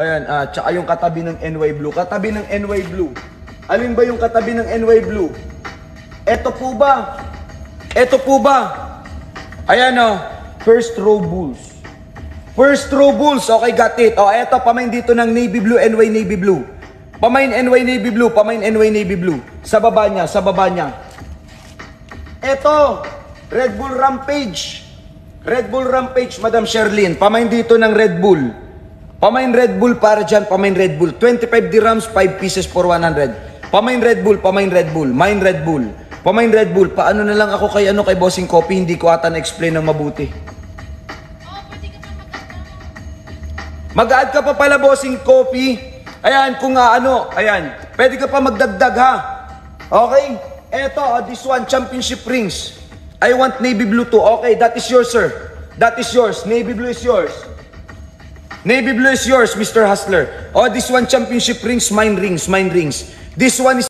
Ayan, tsaka yung katabi ng NY Blue. Katabi ng NY Blue. Alin ba yung katabi ng NY Blue? Ito po ba? Ito po ba? Ayan o, First Row Bulls. First Row Bulls, okay, got it. O, eto, pamain dito ng Navy Blue, NY Navy Blue. Pamain NY Navy Blue, pamain NY Navy Blue. Sa baba niya, sa baba niya. Eto, Red Bull Rampage. Red Bull Rampage, Madam Sherlyn. Pamain dito ng Red Bull. Pamain Red Bull para dyan, pamain Red Bull. 25 dirhams, 5 pieces for 100. Pamain Red Bull, pamain Red Bull. Main Red Bull. Pamain Red Bull. Paano na lang ako kay Bossing Coffee, hindi ko ata na-explain ng mabuti. Mag-add ka pa pala, Bossing Coffee. Ayan, kung ayan. Pwede ka pa magdagdag, ha? Okay? Eto, this one, championship rings. I want navy blue too. Okay, that is yours, sir. That is yours. Navy blue is yours. Navy blue is yours, Mr. Hustler. Oh, this one, championship rings, mine rings, mine rings. This one is